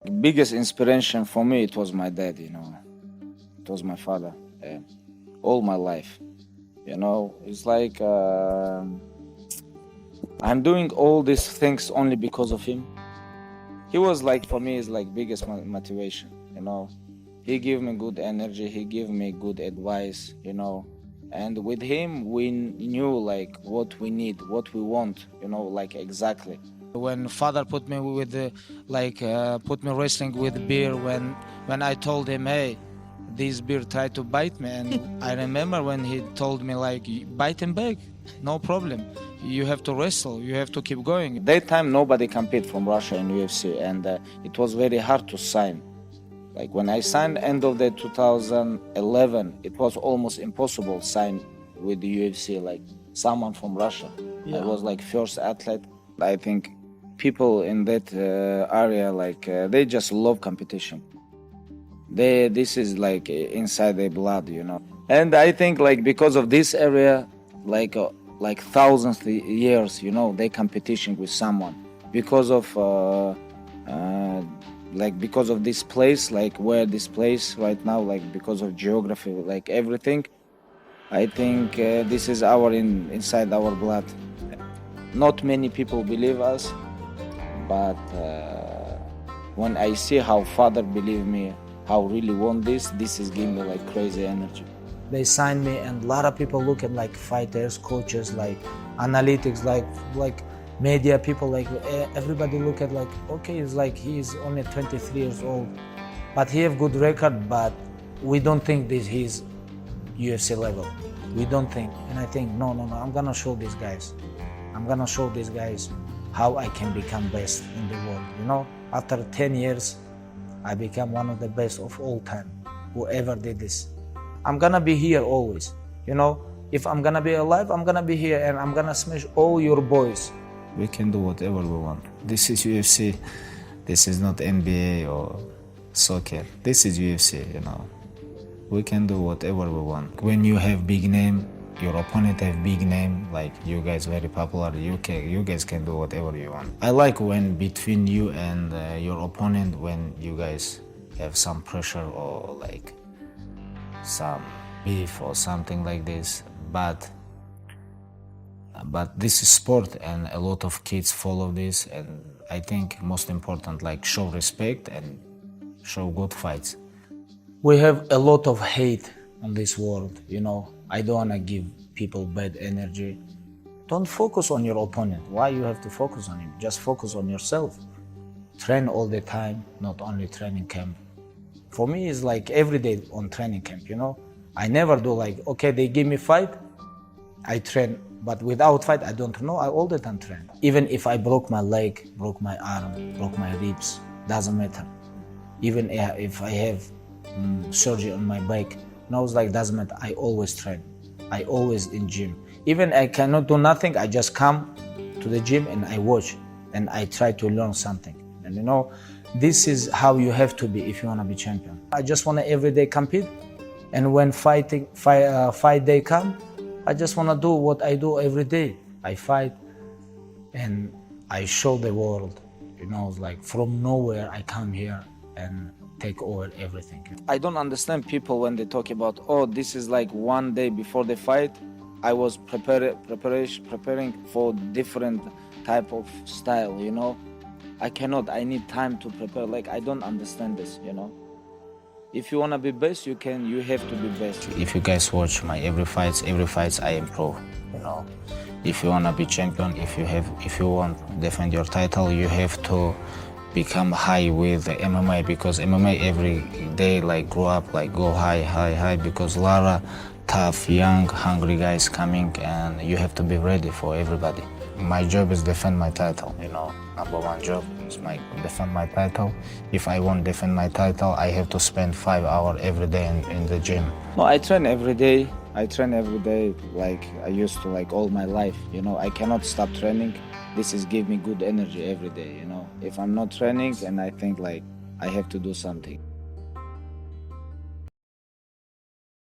The biggest inspiration for me, it was my dad, It was my father, all my life. It's like I'm doing all these things only because of him. He was like, for me, is like biggest motivation. He gave me good energy, he gave me good advice. And with him, we knew like what we need, what we want, like exactly. When father put me with put me wrestling with beer, when I told him, hey, this beer tried to bite me, and I remember when he told me like, bite him back, no problem, you have to wrestle, you have to keep going. That time nobody compete from Russia in UFC, and it was very hard to sign. Like when I signed end of the 2011, it was almost impossible sign with the UFC, like someone from Russia. Yeah. I was like first athlete. I think people in that area, like they just love competition. This is like inside their blood. And I think like because of this area, like thousands of years, they competition with someone because of because of this place, like where this place right now, like because of geography, like everything. I think this is inside our blood. Not many people believe us, but when I see how father believe me, how really want this is giving me like crazy energy. They signed me, and a lot of people look at like fighters, coaches, like analytics, like media people, like everybody look at like, okay, it's like he's only 23 years old, but he have good record, but we don't think this he's UFC level. We don't think, and I think no, I'm gonna show these guys. I'm gonna show these guys how I can become best in the world. After 10 years, I become one of the best of all time, whoever did this. I'm gonna be here always. If I'm gonna be alive, I'm gonna be here, and I'm gonna smash all your boys. We can do whatever we want. This is UFC. This is not NBA or soccer. This is UFC, We can do whatever we want. When you have big name, your opponent have big name, like you guys very popular, you guys can do whatever you want. I like when between you and your opponent, when you guys have some pressure or like some beef or something like this, but this is sport and a lot of kids follow this, and I think most important, like show respect and show good fights. We have a lot of hate on this world, I don't want to give people bad energy. Don't focus on your opponent. Why you have to focus on him? Just focus on yourself. Train all the time, not only training camp. For me, it's like every day on training camp, I never do like, okay, they give me fight, I train, but without fight, I don't know, I all the time train. Even if I broke my leg, broke my arm, broke my ribs, doesn't matter. Even if I have surgery on my back, it's like doesn't matter, I always train. I always in gym. Even I cannot do nothing, I just come to the gym and I watch and I try to learn something. And this is how you have to be if you want to be champion. I just want to every day compete, and when fight day come, I just want to do what I do every day. I fight and I show the world, it's like from nowhere I come here and take over everything. I don't understand people when they talk about, oh, this is like one day before the fight. I was preparing for different type of style, I cannot, I need time to prepare. Like, I don't understand this, If you want to be best, you have to be best. If you guys watch my every fights I improve, If you want to be champion, if you want to defend your title, you have to become high with the MMA, because MMA every day like grow up, like go high, because a lot of tough, young, hungry guys coming, and you have to be ready for everybody. My job is defend my title, number one job is defend my title. If I want to defend my title, I have to spend 5 hours every day in the gym. No, I train every day. Like I used to, like all my life, I cannot stop training. This is give me good energy every day, If I'm not training, and I think like I have to do something.